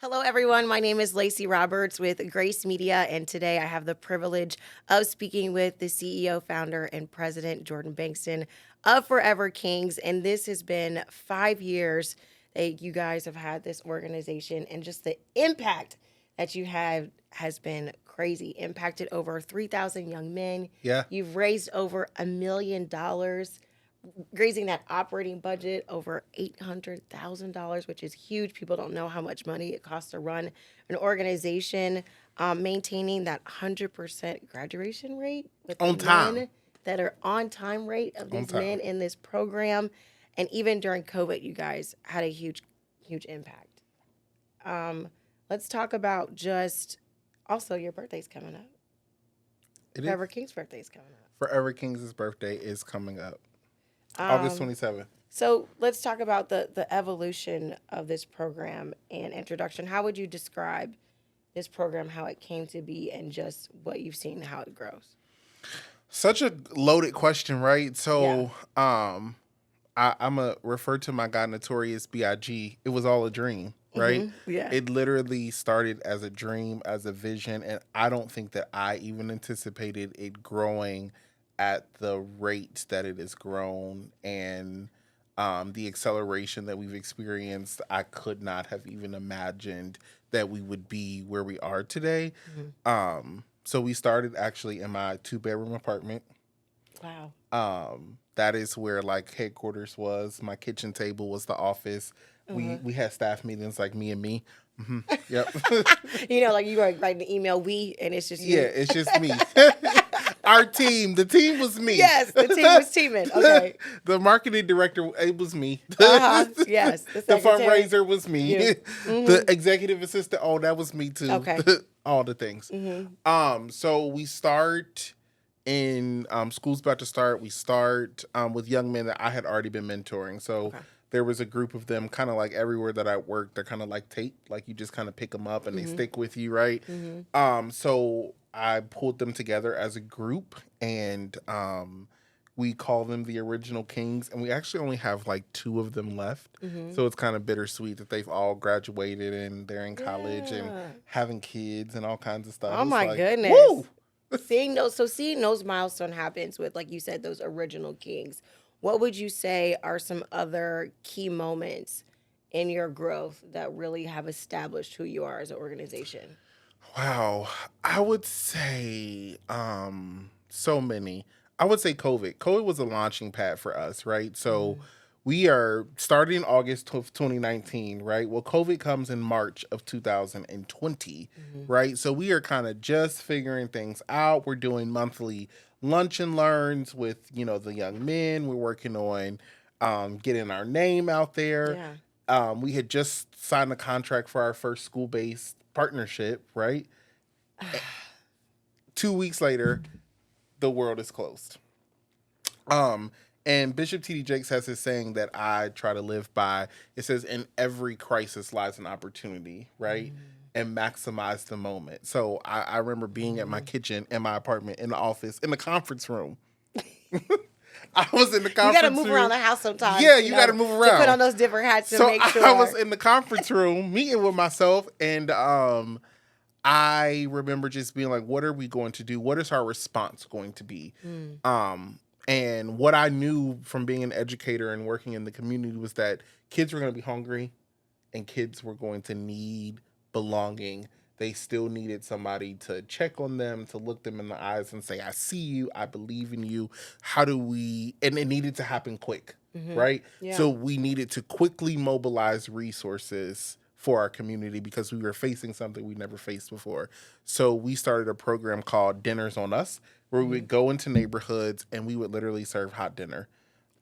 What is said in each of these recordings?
Hello, everyone. My name is Lacey Roberts with Grace Media, and today I have the privilege of speaking with the CEO, founder, and president, Jordan Bankston of Forever Kings. And this has been 5 years that you guys have had this organization, and just the impact that you have has been crazy. Impacted over 3,000 young men. Yeah. You've raised over $1 million, raising that operating budget over $800,000, which is huge. People don't know how much money it costs to run an organization. Maintaining that 100% graduation rate with the On time. men that are on time rate of On these time. men in this program. And even during COVID, you guys had a huge impact. Um, let's talk about just also your birthday's coming up. It is. Forever King's birthday's coming up. Forever Kings' birthday is coming up. August Um, 27th. So let's talk about the evolution of this program and introduction. How would you describe this program, how it came to be, and just what you've seen, how it grows? Such a loaded question, right? Yeah. So, I'm a refer to my guy Notorious B.I.G. It was all a dream, right? Yeah. It literally started as a dream, as a vision, and I don't think that I even anticipated it growing at the rate that it has grown, and the acceleration that we've experienced. I could not have even imagined that we would be where we are today. So we started actually in my 2-bedroom apartment. Wow. That is where like headquarters was. My kitchen table was the office. We had staff meetings like me and me. Yep. Like you were writing the email, and it's just you. Yeah, it's just me. Our team. The team was me. Yes, the team was teaming. Okay. The marketing director, it was me. Yes. The The secretary. fundraiser was me. You. The executive assistant, oh, that was me too. Okay. All the things. So we start in school's about to start. We start with young men that I had already been mentoring. So Okay. there was a group of them, kind of like everywhere that I worked. They're kind of like tape, like you just kind of pick them up and they stick with you, right? So I pulled them together as a group, and we call them the Original Kings, and we actually only have like 2 of them left. So it's kind of bittersweet that they've all graduated and they're in college and Yeah. having kids and all kinds of stuff. Oh It's my like, goodness. woo! Seeing those milestone happens with, like you said, those original kings. What would you say are some other key moments in your growth that really have established who you are as an organization? Wow. I would say so many. I would say COVID. COVID was a launching pad for us, right? So we are starting August of 2019, right? Well, COVID comes in March of 2020, right? So we are kind of just figuring things out. We're doing monthly lunch and learns with, the young men. We're working on getting our name out there. Yeah. We had just signed a contract for our first school-based partnership, right? 2 weeks later, the world is closed. And Bishop T.D. Jakes has this saying that I try to live by. It says, in every crisis lies an opportunity, right? And maximize the moment. So I remember being at my kitchen, in my apartment, in the office, in the conference room. I was in the You conference got to move room. around the house sometimes. Yeah, you got to move To around. put on those different hats to So make sure. I was in the conference room meeting with myself, and I remember just being like, what are we going to do? What is our response going to be? And what I knew from being an educator and working in the community was that kids were going to be hungry and kids were going to need belonging. They still needed somebody to check on them, to look them in the eyes and say, I see you, I believe in you. How do we, and it needed to happen quick, right? Yeah. So we needed to quickly mobilize resources for our community because we were facing something we never faced before. So we started a program called Dinners on Us, where we would go into neighborhoods and we would literally serve hot dinner.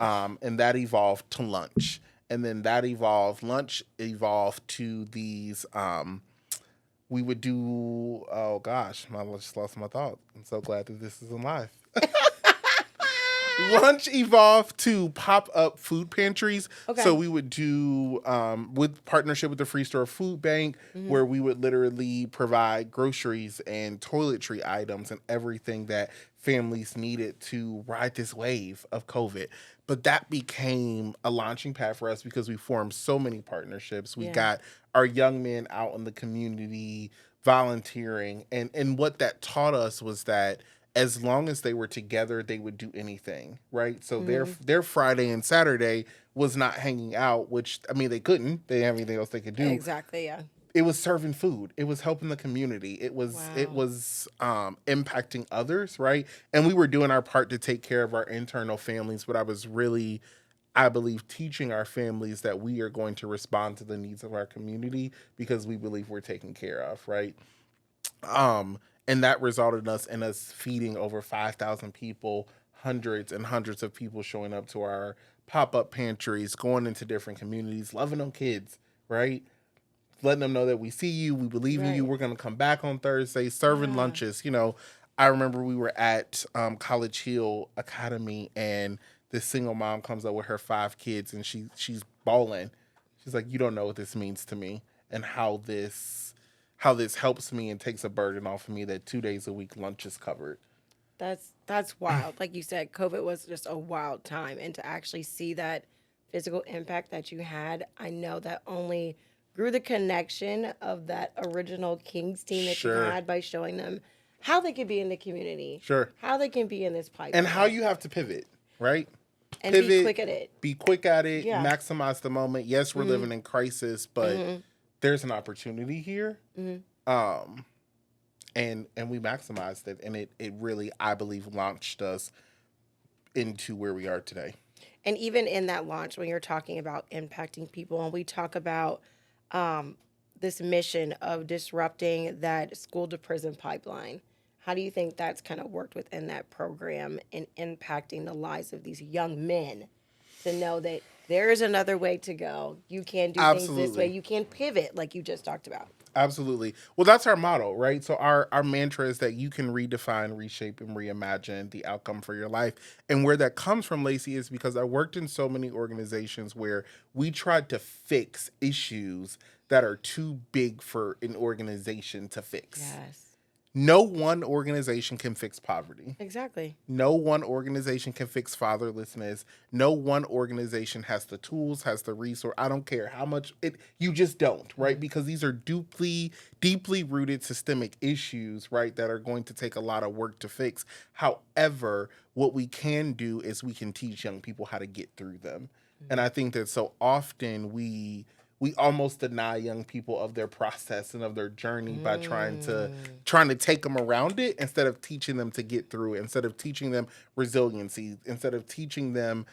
And that evolved to lunch. And then lunch evolved to these, we would do, oh gosh, I just lost my thought. I'm so glad that this is in live. Lunch evolved to pop-up food pantries. So Okay. we would do with partnership with the Free Store Food Bank, Hmm. where we would literally provide groceries and toiletry items and everything that families needed to ride this wave of COVID. But that became a launching pad for us because we formed so many partnerships. We Yeah. got our young men out in the community volunteering, and what that taught us was that as long as they were together, they would do anything, right? So Hmm. their Friday and Saturday was not hanging out, which I mean they couldn't. They didn't have anything else they could do. Exactly. Yeah. It was serving food. It was helping the community. Wow. Impacting others, right? And we were doing our part to take care of our internal families, but I was really, I believe, teaching our families that we are going to respond to the needs of our community because we believe we're taken care of, right? Um, and that resulted in us feeding over 5,000 people, hundreds and hundreds of people showing up to our pop up pantries, going into different communities, loving them kids, right? Letting them know that we see you, we believe in you, Right. we're going to come back on Thursday, serving Yeah. lunches. I remember we were at College Hill Academy, and this single mom comes up with her 5 kids, and she's bawling. She's like, "You don't know what this means to me, and how this helps me and takes a burden off of me that 2 days a week lunch is covered." That's wild. Like you said, COVID was just a wild time, and to actually see that physical impact that you had, I know that only grew the connection of that original Kings team that you Sure, had by showing them how they could be in the community, sure. how they can be in this And how pipeline, you have to pivot, right? and be Pivot, quick at it. be quick at it, Yeah. maximize the moment. Yes, we're Mm-hmm. living in crisis, but Mm-hmm. there's an opportunity here. Mm-hmm. Um, and we maximized it, and it really, I believe, launched us into where we are today. And even in that launch, when you're talking about impacting people, and we talk about um, this mission of disrupting that school to prison pipeline, how do you think that's kind of worked within that program in impacting the lives of these young men to know that there is another way to go? You can do things this way. Absolutely. You can pivot, like you just talked about. Absolutely. Well, that's our motto, right? So our mantra is that you can redefine, reshape, and reimagine the outcome for your life. And where that comes from, Lacey, is because I worked in so many organizations where we tried to fix issues that are too big for an organization to fix. Yes, No one organization can fix poverty. exactly. No one organization can fix fatherlessness. No one organization has the tools, has the resource. I don't care how much it, you just don't, right? Because these are deeply rooted systemic issues, right, that are going to take a lot of work to fix. However, what we can do is we can teach young people how to get through them. And I think that so often we almost deny young people of their process and of their journey by Mm. trying to take them around it instead of teaching them to get through it, instead of teaching them resiliency, instead of teaching them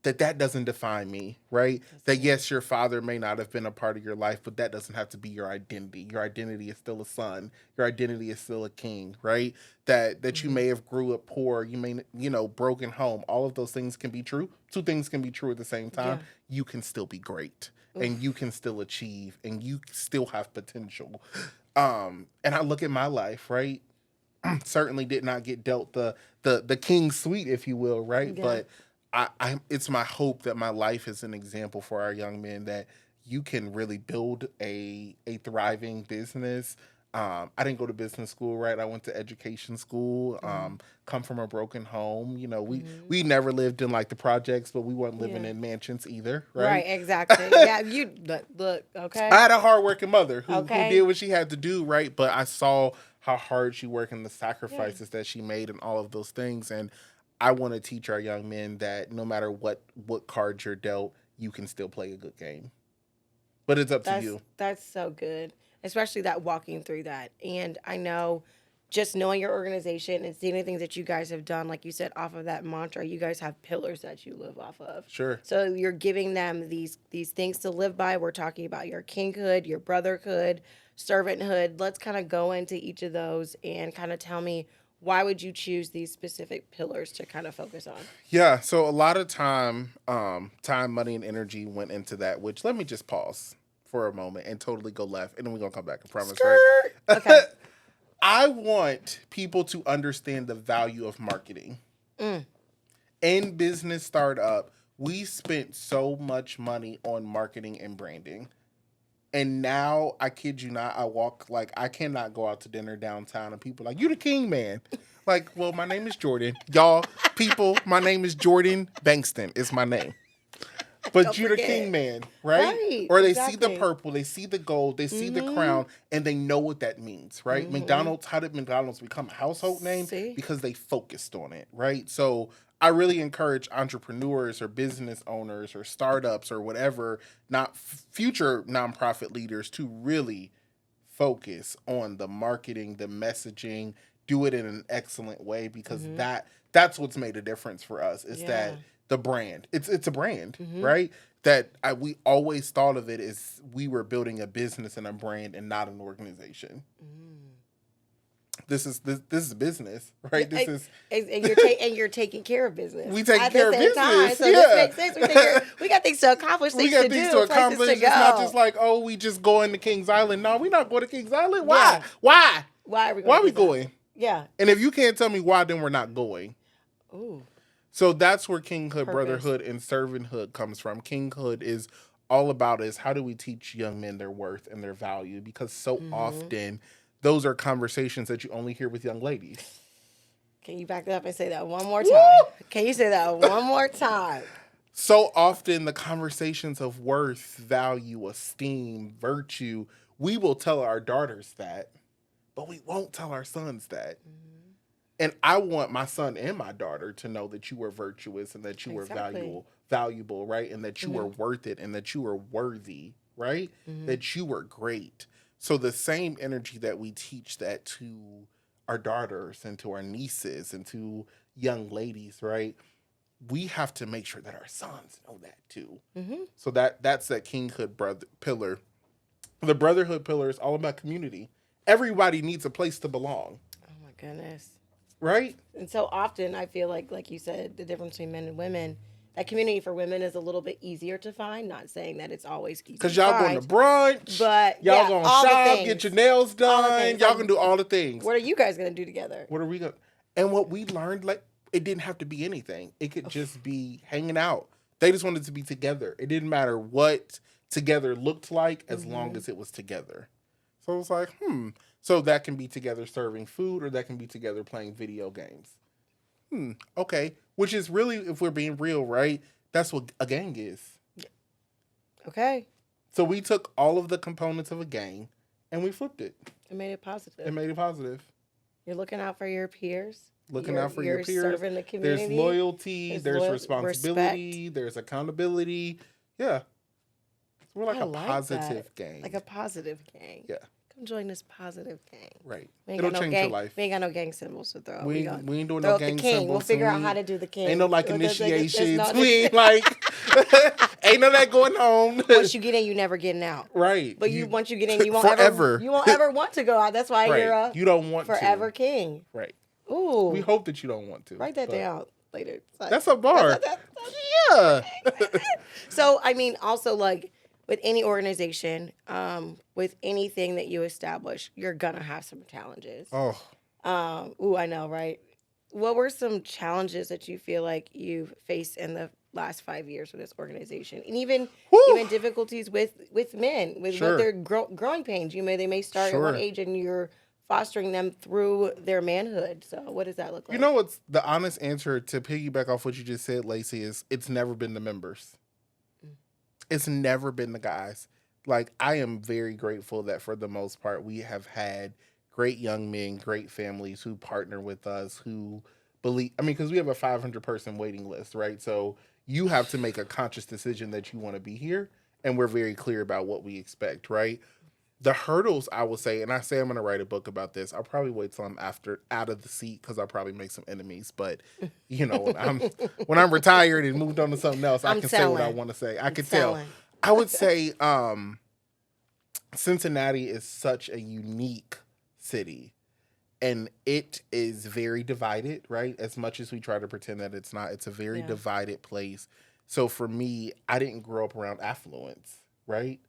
that doesn't define me, right? That's That it. yes, your father may not have been a part of your life, but that doesn't have to be your identity. Your identity is still a son. Your identity is still a king, right? That you Hmm. may have grew up poor, you may broken home. All of those things can be true. Two things can be true at the same time. Yeah. You can still be great, and you Oof. can still achieve, and you still have potential. And I look at my life, right? Certainly did not get dealt the king suite, if you will, right? Yeah. But I it's my hope that my life is an example for our young men that you can really build a thriving business. I didn't go to business school, right? I went to education school. Hmm. Come from a broken home. We Hmm. we never lived in like the projects, but we weren't living Yeah. in mansions either, Right, right? exactly. Yeah, you look, I okay? had a hardworking mother who did Okay. what she had to do, right? But I saw how hard she worked and the Yeah. sacrifices that she made and all of those things. And I want to teach our young men that no matter what cards you're dealt, you can still play a good game. But it's up to That's you. that's so good. Especially that walking through that. And I know just knowing your organization and seeing the things that you guys have done, like you said, off of that mantra, you guys have pillars that you live off of. Sure. So you're giving them these things to live by. We're talking about your kinghood, your brotherhood, servanthood. Let's kind of go into each of those and kind of tell me why would you choose these specific pillars to kind of focus on? Yeah. So a lot of time, money, and energy went into that, which let me just pause for a moment and totally go left. And then we're gonna come back, I promise, Skirt. right? Okay. I want people to understand the value of marketing. Mm. in business startup, we spent so much money on marketing and branding. And now, I kid you not, I cannot go out to dinner downtown and people like, you the king man. Like, well, my name is Jordan. Y'all, people, my name is Jordan Bankston is my name. But Don't you the forget. king man, right? Right, Or they see the exactly. purple, they see the gold, they see the crown, and they know what that means, right? McDonald's, how did McDonald's become a household name? See? Because they focused on it, right? So I really encourage entrepreneurs or business owners or startups or whatever, not future nonprofit leaders, to really focus on the marketing, the messaging, do it in an excellent way, because that's what's made a difference for us, is that the brand. It's a brand, right? That we always thought of it as we were building a business and a brand and not an organization. This is business, right? This is and you're taking care of business. we taking at care the of same business. time. So this makes sense. We got things to accomplish, We things got to things do, to accomplish. places to It's not go. just like, oh, we just going to Kings Island. No, we're not going to Kings Island. Why? Yeah. Why? Why are we going? Why are we going? Yeah. And if you can't tell me why, then we're not going. Ooh. So that's where kinghood, Purpose. brotherhood, and servanthood comes from. Kinghood is all about is how do we teach young men their worth and their value? Because so often those are conversations that you only hear with young ladies. Can you back it up and say that one more time? Woo! Can you say that one more time? So often the conversations of worth, value, esteem, virtue, we will tell our daughters that, but we won't tell our sons that. And I want my son and my daughter to know that you were virtuous and that you were valuable, right? And that you were worth it and that you were worthy, right? That you were great. So the same energy that we teach that to our daughters and to our nieces and to young ladies, right? We have to make sure that our sons know that too. So that's that kinghood pillar. The brotherhood pillar is all about community. Everybody needs a place to belong. Oh my goodness. Right? And so often I feel like you said, the difference between men and women, that community for women is a little bit easier to find. Not saying that it's always easy. Because y'all going to brunch, but y'all going to shop, get your nails done, y'all can do all the things. What are you guys going to do together? What are we going to... And what we learned, like, it didn't have to be anything. It could just be hanging out. They just wanted to be together. It didn't matter what together looked like as long as it was together. So it was like, So that can be together serving food, or that can be together playing video games. Okay. Which is really, if we're being real, right? That's what a gang is. Okay. So we took all of the components of a gang and we flipped it. It made it positive. You're looking out for your peers. Looking out for your peers. Serving the community. There's loyalty. There's responsibility. Respect. There's accountability. Yeah. So we're like I a like positive that. gang. Like a positive gang. Yeah. Come join this positive gang. Right. It'll change your life. We ain't got no gang symbols to throw. We ain't doing throw no the gang king. symbols. We'll figure out how to do the king. Ain't no like initiations. We ain't like, ain't no that going home. Once you get in, you never getting out. Right. But once you get in, you won't forever. You won't ever want to go out. That's why you're you don't want forever to. king. Right. Ooh. We hope that you don't want to. Write that down later. That's a bar. Yeah. So, I mean, also, like, with any organization, with anything that you establish, you're going to have some challenges. Oh. I know, right? What were some challenges that you feel like you've faced in the last 5 years with this organization? And even difficulties with men, with what their growing pains. They may start at one age and you're fostering them through their manhood. So what does that look like? You know what's the honest answer, to piggyback off what you just said, Lacey, is it's never been the members. It's never been the guys. Like, I am very grateful that for the most part we have had great young men, great families who partner with us, who believe, because we have a 500 person waiting list, right? So you have to make a conscious decision that you want to be here, and we're very clear about what we expect, right? The hurdles, I will say, and I say I'm going to write a book about this. I'll probably wait till I'm out of the seat, because I'll probably make some enemies. But, when I'm retired and moved on to something else, I can say what I want to say. I can tell. I would say Cincinnati is such a unique city, and it is very divided, right? As much as we try to pretend that it's not, it's a very divided place. So for me, I didn't grow up around affluence, right?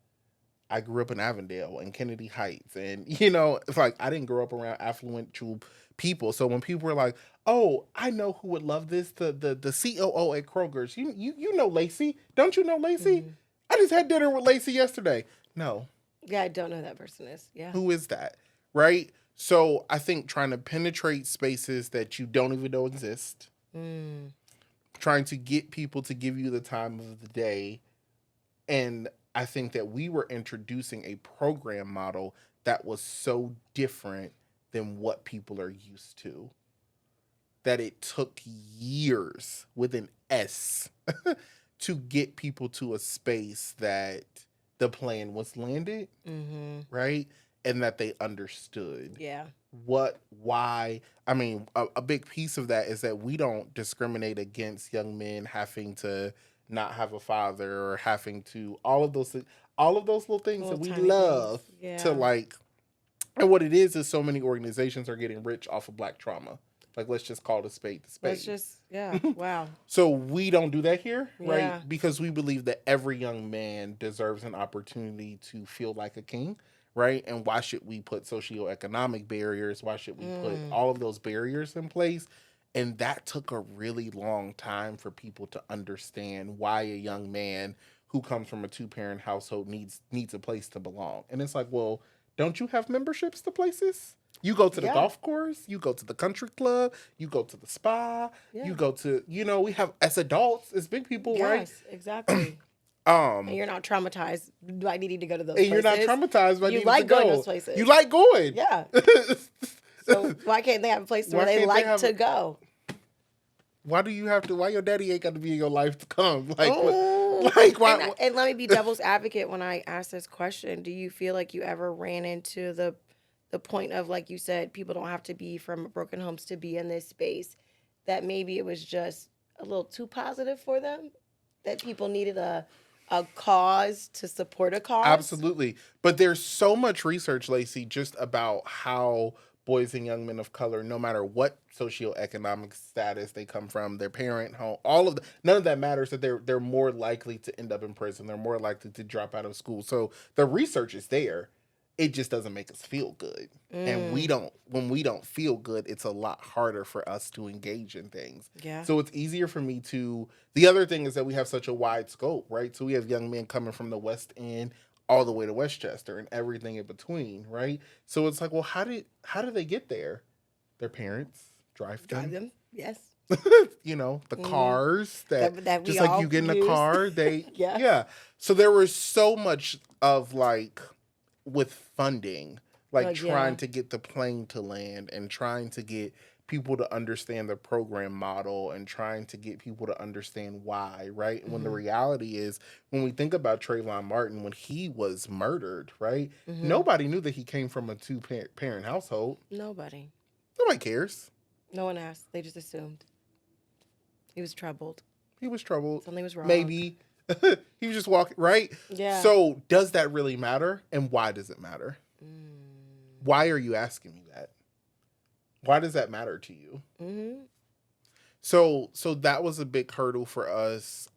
I grew up in Avondale and Kennedy Heights, and you know, it's like I didn't grow up around affluential people. So when people were like, "Oh, I know who would love this," the COO at Kroger's, you know Lacey, don't you know Lacey? Mm-hmm. I just had dinner with Lacey yesterday. No, Yeah, I don't know who that person is. Yeah. who is that? Right? So I think trying to penetrate spaces that you don't even know exist, Mm. trying to get people to give you the time of the day. And I think that we were introducing a program model that was so different than what people are used to that it took years with an S to get people to a space that the plan was landed, Mm-hmm. right? And that they understood Yeah. why. I mean, a big piece of that is that we don't discriminate against young men having to not have a father or having to all of those little things Little that we tiny love things. to Yeah. like. And what it is so many organizations are getting rich off of Black trauma. Like, let's just call it a spade a Let's spade. just, yeah. Wow. So we don't do that here, right? Yeah. Because we believe that every young man deserves an opportunity to feel like a king, right? And why should we put socioeconomic barriers? Why should we put Mm. all of those barriers in place? And that took a really long time for people to understand why a young man who comes from a two-parent household needs a place to belong. And it's like, well, don't you have memberships to places? You go to the Yeah. golf course, you go to the country club, you go to the spa, Yeah. you go to, we have as adults, as big people, right? Yes, exactly. And And you're not traumatized by needing to go to those you're not places. traumatized by You needing like to going to go. those places. You like going. Yeah. So why can't they have a place where Why they can't they like have- to go? Why do you have to? Why your daddy ain't got to be in your life to come? Like, Ooh. like why? And let me be devil's advocate when I ask this question. Do you feel like you ever ran into the point of, like you said, people don't have to be from broken homes to be in this space, that maybe it was just a little too positive for them, that people needed a cause to support a cause? Absolutely. But there's so much research, Lacey, just about how boys and young men of color, no matter what socioeconomic status they come from, their parent home, none of that matters, that they're more likely to end up in prison. They're more likely to drop out of school. So the research is there. It just doesn't make us feel good. And when we don't feel good, it's a lot harder for us to engage in things. Yeah. So it's easier for me the other thing is that we have such a wide scope, right? So we have young men coming from the West End all the way to Westchester and everything in between, right? So it's like, well, how did they get there? Their parents drive them. Yes. The cars that we just like all you get in a use. car, they Yeah. yeah. So there was so much of like with funding, like trying to get the plane to land and trying to get people to understand the program model and trying to get people to understand why, right? When the reality is, when we think about Trayvon Martin, when he was murdered, right? Nobody knew that he came from a two-parent household. Nobody cares. No one asked. They just assumed he was troubled. He was troubled. Something was wrong. Maybe. He was just walking, right? Yeah. So does that really matter? And why does it matter? Why are you asking me that? Why does that matter to you? So that was a big hurdle for us.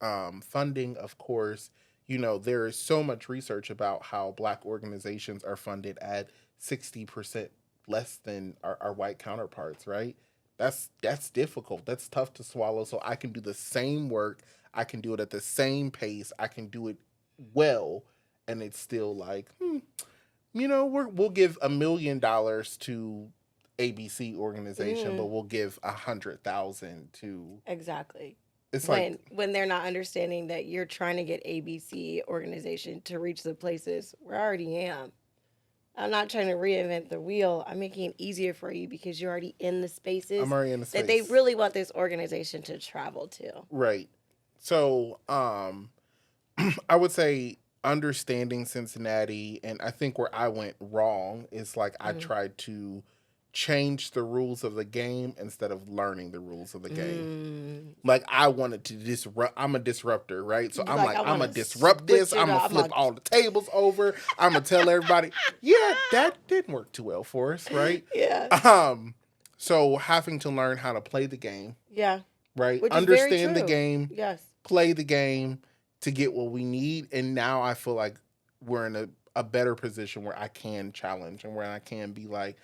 Funding, of course, there is so much research about how Black organizations are funded at 60% less than our white counterparts, right? That's difficult. That's tough to swallow. So I can do the same work. I can do it at the same pace. I can do it well. And it's still like, we'll give $1 million to ABC organization, but we'll give 100,000 to exactly. It's when they're not understanding that you're trying to get ABC organization to reach the places where I already am. I'm not trying to reinvent the wheel. I'm making it easier for you because you're already in the spaces I'm already in the space that they really want this organization to travel to. Right. So, I would say understanding Cincinnati, and I think where I went wrong is like I tried to change the rules of the game instead of learning the rules of the game. Like I wanted to disrupt. I'm a disruptor, right? So I'm like, I'm gonna disrupt this. I'm gonna flip all the tables over. I'm gonna tell everybody, yeah, that didn't work too well for us, right? Yeah. So having to learn how to play the game. Yeah. Right? Which is Understand very the true. game. Yes. Play the game to get what we need. And now I feel like we're in a better position where I can challenge and where I can be like,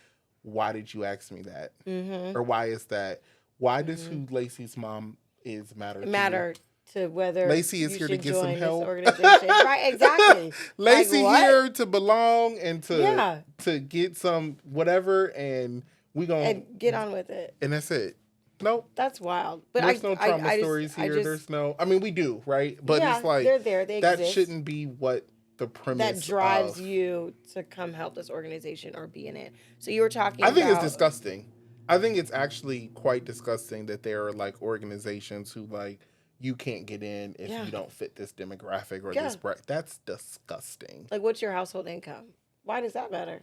why did you ask me that? Mm-hmm. Or why is that? Why does Mm-hmm. who Lacey's mom is matter to you? Matter to whether Lacey is you here to should get some join this help. organization. Right, exactly. Like Lacey what? here to belong and Yeah. to get some whatever, and we gonna And get on with it. and that's it. Nope. That's wild. But There's no trauma I stories here. just There's no. I mean, we do, right? But yeah, it's like they're there. They that exist. shouldn't be what the premise That drives of. you to come help this organization or be in it. So you were talking I think about it's disgusting. I think it's actually quite disgusting that there are like organizations who like you can't get in if Yeah. you don't fit this demographic or Yeah. this bracket. That's disgusting. like what's your household income? Why does that matter?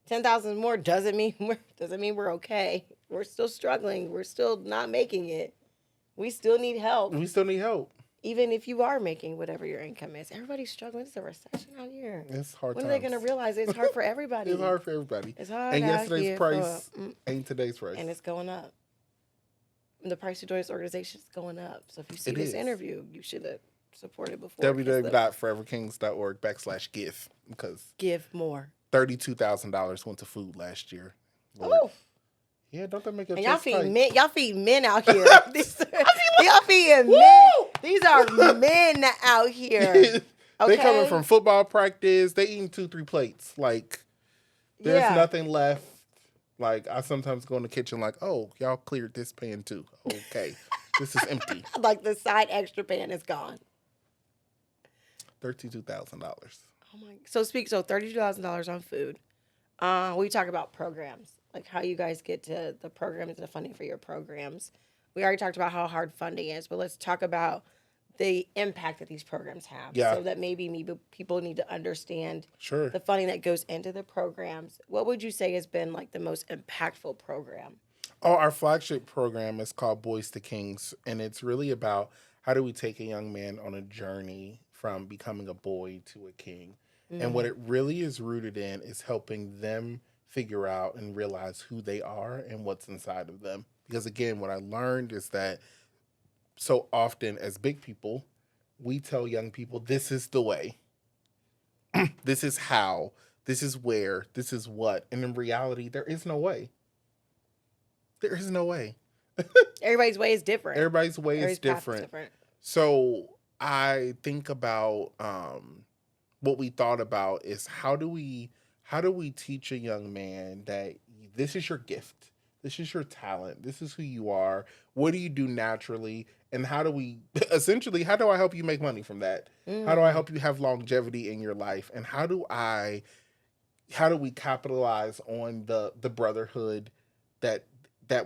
10,000 more doesn't mean we're okay. We're still struggling. We're still not making it. We still need help. We still need help. Even if you are making whatever your income is. Everybody's struggling. It's a recession out here. It's hard. When are they going to realize it's hard for everybody? It's hard for everybody. It's hard And out yesterday's here price for, ain't today's price. and it's going up. And the price to join this organization is going up. So if you see It this is. interview, you should have supported before. www.foreverkings.org/give because Give more. $32,000 went to food last year. Lord. Oh, Yeah, don't that make it and y'all just feed tight? men. Y'all feed men out here. Y'all feeding men. These are men out here. They coming Okay? from football practice. They eating 2-3 plates. Like there's Yeah. nothing left. Like I sometimes go in the kitchen like, oh, y'all cleared this pan too. Okay, this is empty. Like the side extra pan is gone. $32,000. Oh my! So $32,000 on food. We talk about programs, like how you guys get to the programs and the funding for your programs. We already talked about how hard funding is, but let's talk about the impact that these programs have. Yeah. So that maybe people need to understand Sure. the funding that goes into the programs. What would you say has been like the most impactful program? Oh, our flagship program is called Boys to Kings, and it's really about how do we take a young man on a journey from becoming a boy to a king. And what it really is rooted in is helping them figure out and realize who they are and what's inside of them. Because again, what I learned is that so often as big people, we tell young people, this is the way, this is how, this is where, this is what. And in reality, there is no way. There is no way. Everybody's way is different. Everybody's way is Everybody's path different. So I think about what we thought about is how do we teach a young man that this is your gift, this is your talent, this is who you are, what do you do naturally, and how do we essentially how do I help you make money from that? How do I help you have longevity in your life? And how do we capitalize on the brotherhood that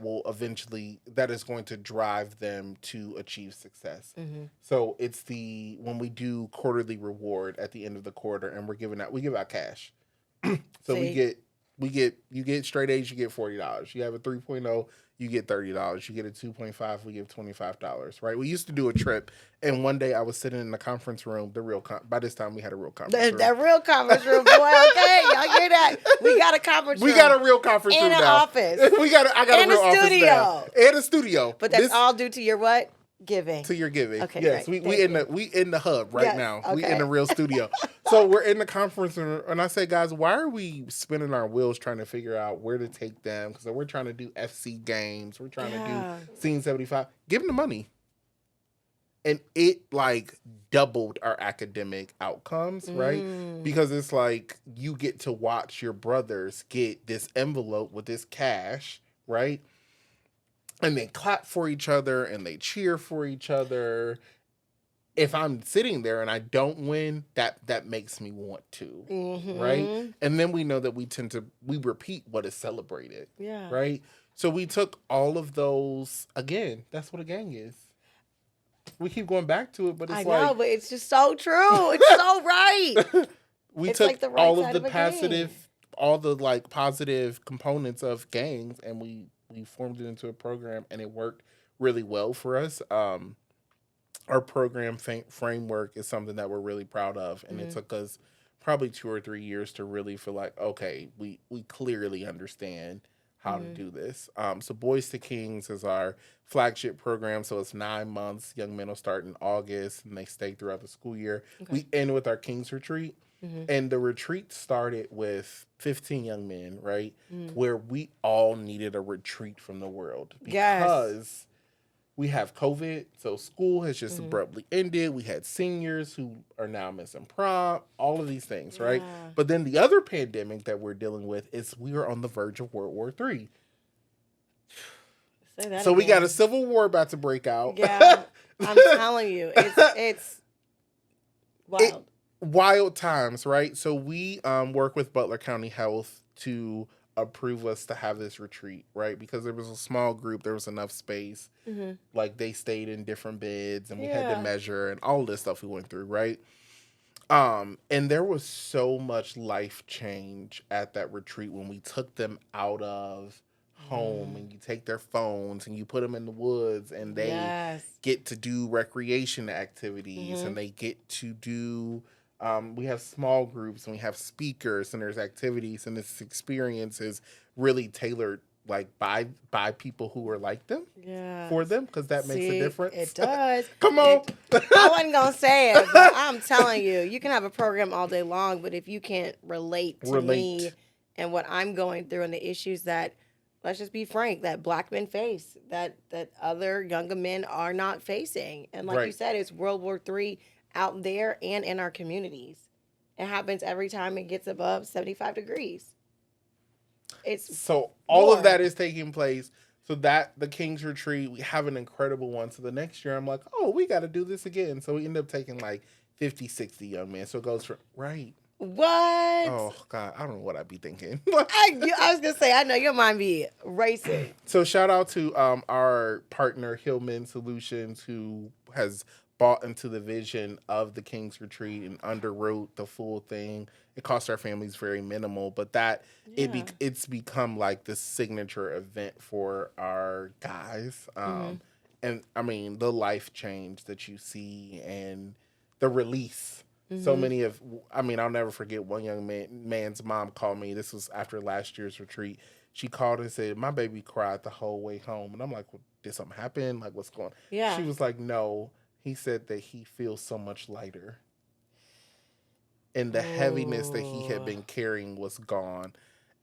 will eventually that is going to drive them to achieve success. So it's when we do quarterly reward at the end of the quarter, and we give out cash. So you get straight A's, you get $40. You have a 3.0, you get $30. You get a 2.5, we give $25. Right? We used to do a trip, and one day I was sitting in the conference room. By this time we had a real conference room. That real conference room, boy. Okay, y'all hear that? We got a conference room. We got a real conference room in an now. office. I got And a real a office studio. now. And a studio. But that's all due to your what? Giving. To your giving. Okay, yes, great. we in the hub right Yes, now. We okay. in the real studio. So we're in the conference room, and I say, guys, why are we spinning our wheels trying to figure out where to take them? Because we're trying to do FC games. We're trying to do Scene 75. Give them the money. And it like doubled our academic outcomes, right? Because it's like you get to watch your brothers get this envelope with this cash, right? And they clap for each other and they cheer for each other. If I'm sitting there and I don't win, that makes me want to, right? And then we know that we repeat what is celebrated, right? So we took all of those, again, that's what a gang is. We keep going back to it, but it's I know, but it's just so true. It's so right. We It's took like the right all of side the of a positive, gang. all the like positive components of gangs, and we formed it into a program, and it worked really well for us. Our program framework is something that we're really proud of, and it took us probably 2 or 3 years to really feel like, okay, we clearly understand how to do this. So Boys to Kings is our flagship program. So it's 9 months. Young men will start in August, and they stay throughout the school year. Okay. We end with our Kings Retreat. Mhm. And the retreat started with 15 young men, right? Mhm. Where we all needed a retreat from the world Yes. because we have COVID, so school has just Mhm. abruptly ended. We had seniors who are now missing prom, all of these things, right? Yeah. But then the other pandemic that we're dealing with is we are on the verge of World War III. Say that So we got a again. civil war about to break out. Yeah. I'm telling you, it's It wild. wild times, right? So we work with Butler County Health to approve us to have this retreat, right? Because there was a small group, there was enough space. Mhm. Like they stayed in different beds and we had to Yeah. measure and all this stuff we went through, right? And there was so much life change at that retreat when we took them out of home Mm. and you take their phones and you put them in the woods and they Yes. get to do recreation activities and Mhm. they get to do we have small groups and we have speakers and there's activities and this experience is really tailored like by people who are like them for Yes. them because that makes a See, it difference. does. Come on. It. I wasn't gonna say it, but I'm telling you, you can have a program all day long, but if you can't relate to me Relate. and what I'm going through and the issues that, let's just be frank, that black men face, that other younger men are not facing, and like you Right. said, it's World War III out there and in our communities. It happens every time it gets above 75 degrees. It's So all of war. that is taking place. So that the King's Retreat, we have an incredible one. So the next year I'm like, oh, we got to do this again. So we end up taking like 50, 60 young men. So it goes from, right. What? Oh, God, I don't know what I'd be thinking. I was gonna say, I know your mind be racing. So shout out to our partner Hillman Solutions who has bought into the vision of the King's Retreat and underwrote the full thing. It cost our families very minimal, but that Yeah. it's become like the signature event for our guys. Hmm. And I mean the life change that you see and the release. So Hmm. many of I mean I'll never forget one young man's mom called me. This was after last year's retreat. She called and said, my baby cried the whole way home. And I'm like, well, did something happen? Like, what's going on? She Yeah. was like, no. He said that he feels so much lighter. And the heaviness that he had Oh. been carrying was gone.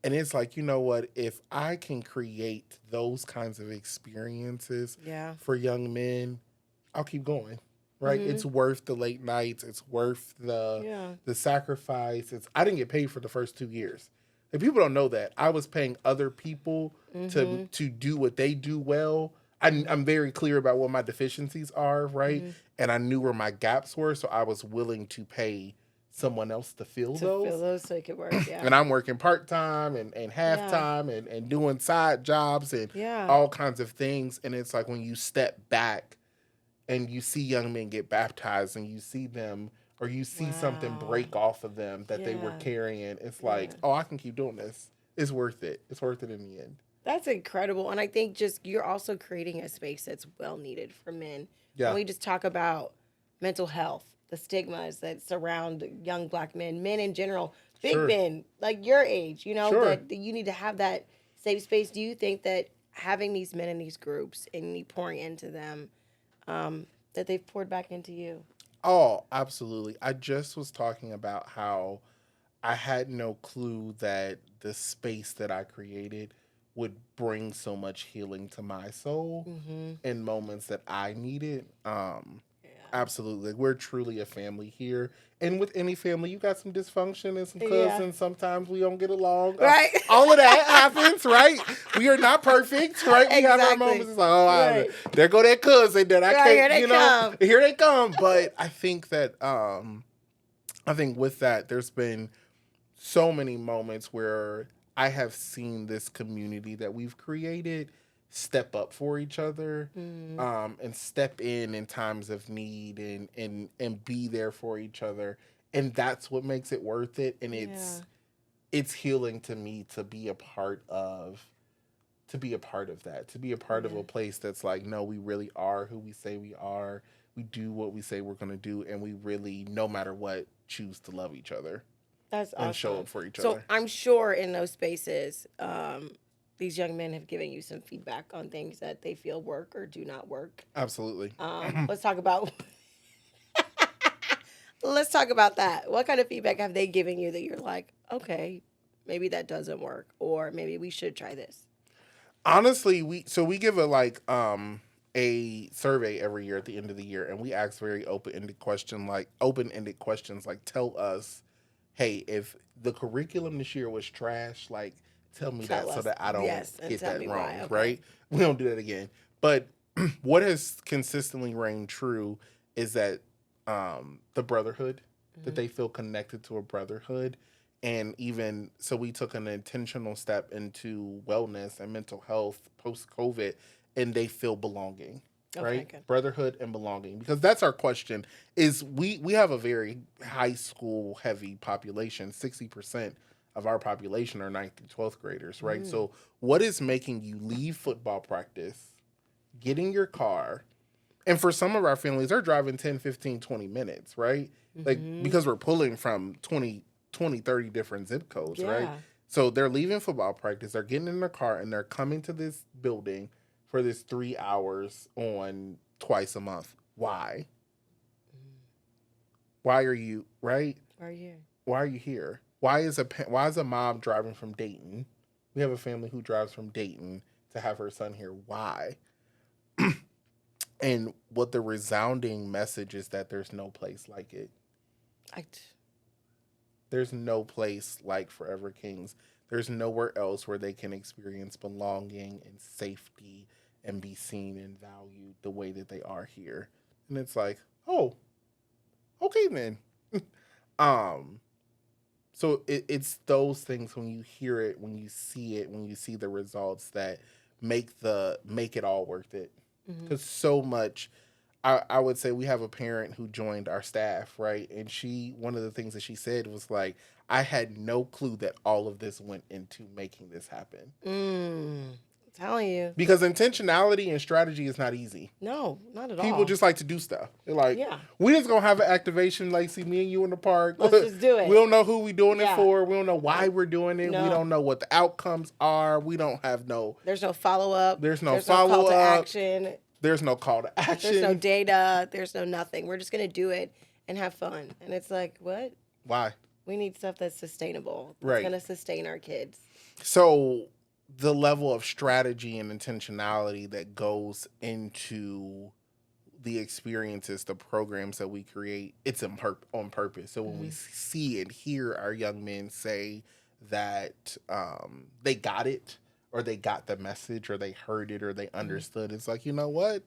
And it's like, you know what? If I can create those kinds of experiences Yeah. for young men, I'll keep going. Right? Hmm. It's worth the late nights. It's worth Yeah. the sacrifice. I didn't get paid for the first 2 years. And people don't know that. I was paying other people Hmm. to do what they do well. I'm very clear about what my deficiencies are, right? Hmm. And I knew where my gaps were, so I was willing to pay someone else to fill To fill those. those so it could work. Yeah. And I'm working part time and half Yeah. time and doing side jobs and Yeah. all kinds of things. And it's like when you step back and you see young men get baptized and you see them or you see something Wow. break off of them that they were Yeah. carrying, it's like, Yeah. oh, I can keep doing this. It's worth it. It's worth it in the end. That's incredible. And I think just you're also creating a space that's well needed for men. When Yeah, we just talk about mental health, the stigmas that surround young black men, men in general, big sure, men like your age, sure. that you need to have that safe space. Do you think that having these men in these groups and you pouring into them, that they've poured back into you? Oh, absolutely. I just was talking about how I had no clue that the space that I created would bring so much healing to my soul Mm-hmm. in moments that I needed. Yeah. Absolutely. Like, we're truly a family here. And with any family, you got some dysfunction and some Yeah. cousins. Sometimes we don't get along. Right. All of that happens, right? We are not perfect, right? We have our Exactly. moments. It's like, oh, Right. there go that cousin that I Right. Here can't, they come. here they come. But I think that, I think with that, there's been so many moments where I have seen this community that we've created step up for each other, Mm. and step in times of need and be there for each other, and that's what makes it worth it. And Yeah. it's healing to me to be a part of that, to be a part of Yeah. a place that's like, no, we really are who we say we are. We do what we say we're going to do, and we really, no matter what, choose to love each other That's and show awesome. up for each So other. I'm sure in those spaces, these young men have given you some feedback on things that they feel work or do not work. Absolutely. Let's talk about Let's talk about that. What kind of feedback have they given you that you're like, okay, maybe that doesn't work, or maybe we should try this? Honestly, we give a survey every year at the end of the year, and we ask very open ended questions like, tell us, hey, if the curriculum this year was trash, like tell me Tell that so us, that I don't yes, and get tell that me wrong, why. Okay. right? We don't do that again. But what has consistently reigned true is that the brotherhood, that they feel connected to a brotherhood. And even so, we took an intentional step into wellness and mental health post COVID, and they feel belonging, Okay, right? good. Brotherhood and belonging, because that's our question. Is we have a very high school heavy population. 60% of our population are 9th through 12th graders, right? Mm. So, what is making you leave football practice, get in your car, and for some of our families, they're driving 10, 15, 20 minutes, right? Like, Mm-hmm. because we're pulling from 20, 30 different zip codes, right? Yeah. So they're leaving football practice, they're getting in their car, and they're coming to this building for this 3 hours on twice a month. Why? Why are you, right? Why are you here? Why are you here? Why is a mom driving from Dayton? We have a family who drives from Dayton to have her son here. Why? And what the resounding message is that there's no place like it. I, There's no place like Forever Kings. There's nowhere else where they can experience belonging and safety and be seen and valued the way that they are here. And it's like, oh, okay then. um, so it's those things when you hear it, when you see it, when you see the results that make it all worth it. mm-hmm. Because so much, I would say we have a parent who joined our staff, right? And one of the things that she said was like, I had no clue that all of this went into making this happen. I'm telling you. Because intentionality and strategy is not easy. No, not at all. People just like to do stuff. They're like, yeah, we just gonna have an activation, Lacey, me and you in the park. let's just do it. We don't know who we doing Yeah. it for. We don't know why we're doing it. No. We don't know what the outcomes are. We don't have There's no follow up. There's no call follow to up. action. There's no call to action. There's no data. There's no nothing. We're just gonna do it and have fun. And it's like, what? Why? We need stuff that's sustainable. That's Right. gonna sustain our kids. So the level of strategy and intentionality that goes into the experiences, the programs that we create, it's on purpose. So when we see and hear our young men say that they got it, or they got the message, or they heard it, or they understood, it's like, you know what?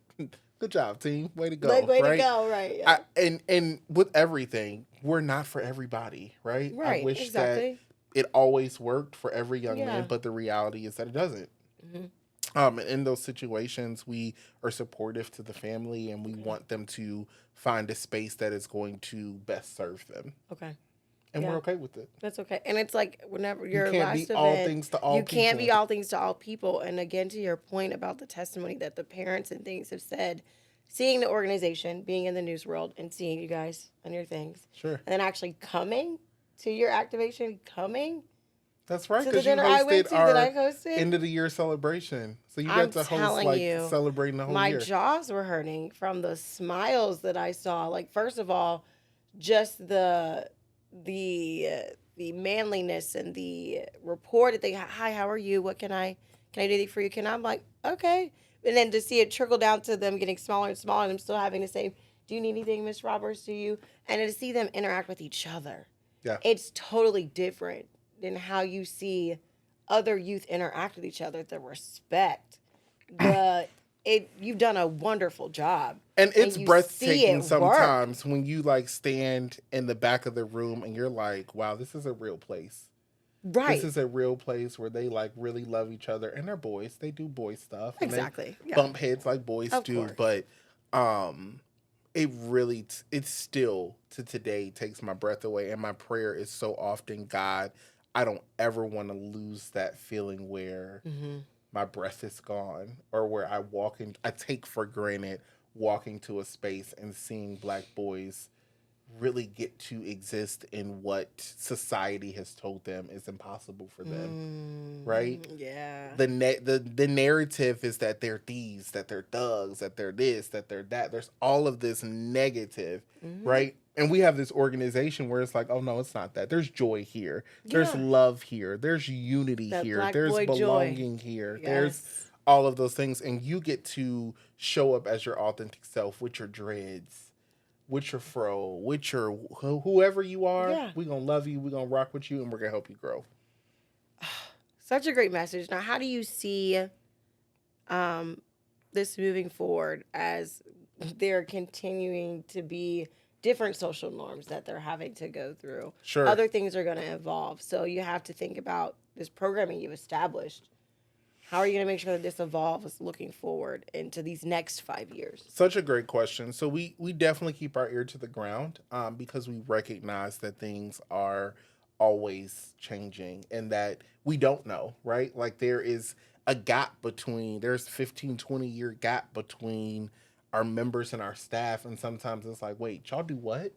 Good job, team. Way to go. Way right? to go, right? Yeah. And with everything, we're not for everybody, right? Right, I wish exactly. that it always worked for every young Yeah. man, but the reality is that it doesn't. And in those situations, we are supportive to the family, and we want them to find a space that is going to best serve them. Okay. And Yeah. we're okay with it. That's okay. And it's like whenever you're You can't last be all event, things to all you can't be people. all things to all people. And again, to your point about the testimony that the parents and things have said, seeing the organization, being in the news world, and seeing you guys on your things, Sure. and then actually coming to your activation, That's right, to the because you dinner I went hosted to that I our hosted. end of the year celebration. So you I'm got to host telling like you, celebrating the whole my year. jaws were hurting from the smiles that I saw. Like, first of all, just the manliness and the rapport that they, hi, how are you? What can I do anything for you? I'm like, okay. And then to see it trickle down to them getting smaller and smaller, and I'm still having to say, do you need anything, Miss Roberts? Do you? And to see them interact with each other, Yeah. it's totally different than how you see other youth interact with each other. The respect, you've done a wonderful job. And it's you see breathtaking it sometimes when you like stand in the back of the room and you're like, wow, this is a real place. Right. This is a real place where they like really love each other, and they're boys. They do boy stuff. And Exactly. they Yeah. bump heads like boys Of do. course. But it really, it still to today takes my breath away. And my prayer is so often, God, I don't ever want to lose that feeling where my breath is gone, or where I take for granted walking to a space and seeing Black boys really get to exist in what society has told them is impossible for them, right? Yeah. The narrative is that they're thieves, that they're thugs, that they're this, that they're that. There's all of this negative, right? And we have this organization where it's like, oh no, it's not that. There's joy here. There's Yeah. love here. There's unity That here. Black There's boy joy. belonging here. There's Yes. all of those things. And you get to show up as your authentic self with your dreads, with your fro, with your whoever you are. Yeah. We're going to love you. We're going to rock with you. And we're going to help you grow. Such a great message. Now, how do you see this moving forward as there continuing to be different social norms that they're having to go through? Sure. Other things are going to evolve. So you have to think about this programming you've established. How are you going to make sure that this evolves looking forward into these next 5 years? Such a great question. So we definitely keep our ear to the ground because we recognize that things are always changing and that we don't know, right? Like there is a gap between, there's 15, 20-year gap between our members and our staff. And sometimes it's like, wait, y'all do what?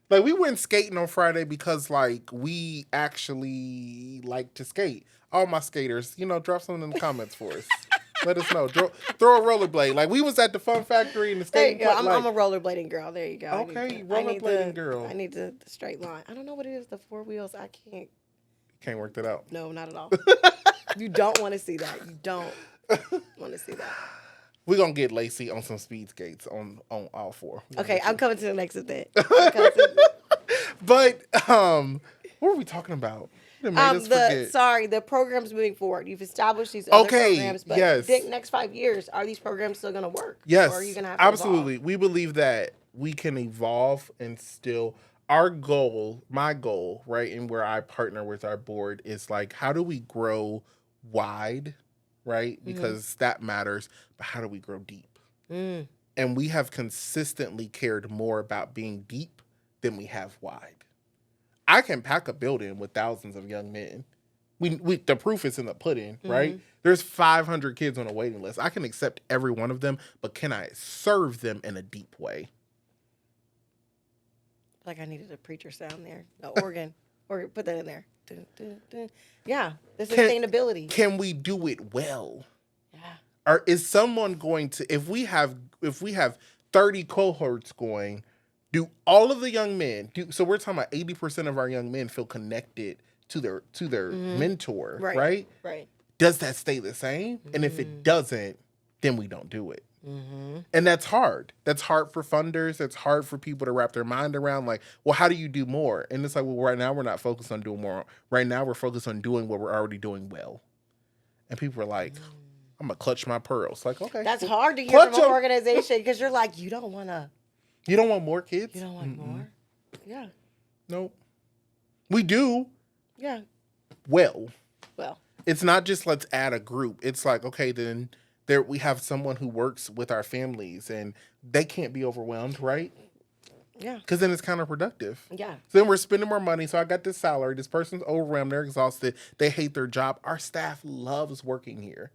Like we went skating on Friday because like we actually like to skate. All my skaters, drop something in the comments for us. Let us know. Throw a rollerblade. Like we was at the Fun Factory in the There you skating. go. I'm a rollerblading girl. There you go. Okay, rollerblading girl. I need the straight line. I don't know what it is. The four wheels. I can't. Can't work that out. No, not at all. You don't want to see that. You don't want to see that. We're going to get Lacey on some speed skates on all four. Okay, I'm coming to the next event. But what were we talking about? The programs moving forward. You've established these other programs, but yes. The next 5 years, are these programs still going to work? Yes, or are you going to have to absolutely. evolve? We believe that we can evolve and still. Our goal, my goal, right, and where I partner with our board is like, how do we grow wide, right? Because that matters. But how do we grow deep? And we have consistently cared more about being deep than we have wide. I can pack a building with thousands of young men. We the proof is in the pudding, right? There's 500 kids on a waiting list. I can accept every one of them, but can I serve them in a deep way? Like I needed a preacher sound there. No, organ. Or put that in there. Dun, dun, dun. Yeah, the sustainability. Can we do it well? Yeah. Or is someone going to, if we have 30 cohorts going, do all of the young men so we're talking about 80% of our young men feel connected to their mentor, right? Right. Does that stay the same? And if it doesn't, then we don't do it. And that's hard. That's hard for funders. That's hard for people to wrap their mind around. Like, well, how do you do more? And it's like, well, right now we're not focused on doing more. Right now we're focused on doing what we're already doing well. And people are like, I'm going to clutch my pearls. Like, okay. That's hard to hear from an organization because you're like, you don't want more kids? You don't want more? Yeah. Nope. We do. Yeah. Well. It's not just let's add a group. It's like, okay, then we have someone who works with our families and they can't be overwhelmed, right? Yeah. Because then it's counterproductive. Yeah. So then we're spending more money. So I got this salary. This person's overwhelmed. They're exhausted. They hate their job. Our staff loves working here.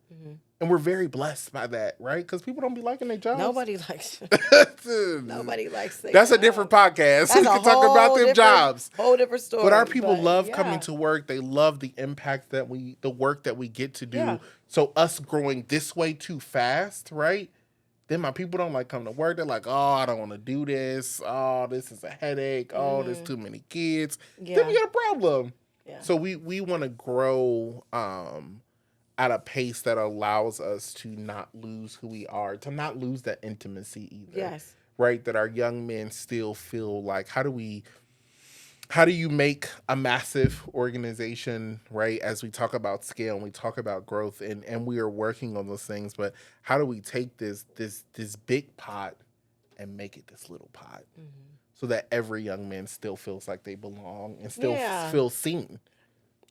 And we're very blessed by that, right? Because people don't be liking their jobs. Nobody likes Nobody likes their That's job. a different podcast. We can talk about them jobs. Whole different story. But our people love coming to work. They love the impact the work that we get to do. Yeah. So us growing this way too fast, right? Then my people don't like coming to work. They're like, oh, I don't want to do this. Oh, this is a headache. Oh, there's too many kids. Yeah. Then we got a problem. Yeah. So we want to grow at a pace that allows us to not lose who we are, to not lose that intimacy either. Yes. Right? That our young men still feel like, how do you make a massive organization, right? As we talk about scale and we talk about growth and we are working on those things, but how do we take this big pot and make it this little pot so that every young man still feels like they belong and still feels seen?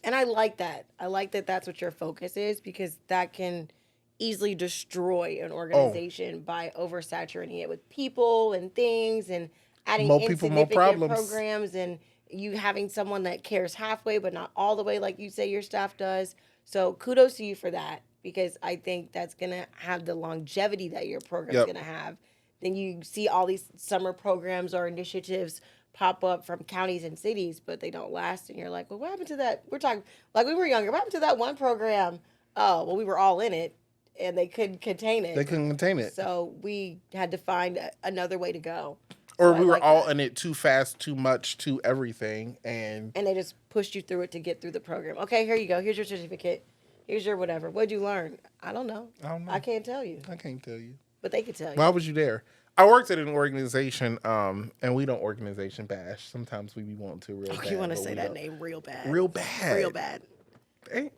And I like that. I like that that's what your focus is because that can easily destroy an organization by oversaturating it with people and things and adding More people, more problems. programs and you having someone that cares halfway but not all the way like you say your staff does. So kudos to you for that because I think that's going to have the longevity that your program's going to have then you see all these summer programs or initiatives pop up from counties and cities, but they don't last. And you're like, well, what happened to that? We're talking like we were younger. What happened to that one program? Oh, well, we were all in it and they couldn't contain They it. couldn't contain it. So we had to find another way to go. Or So I we were like all that. in it too fast, too much, too everything. And And they just pushed you through it to get through the program. Okay, here you go. Here's your certificate. Here's your whatever. What'd you learn? I don't know. I don't know. I can't tell you, I can't tell you. but they can tell Why you. was you there? I worked at an organization, and we don't organization bash. Sometimes we be wanting to real Oh, bad. you want to but say we that don't. name real bad. Real bad. Real bad.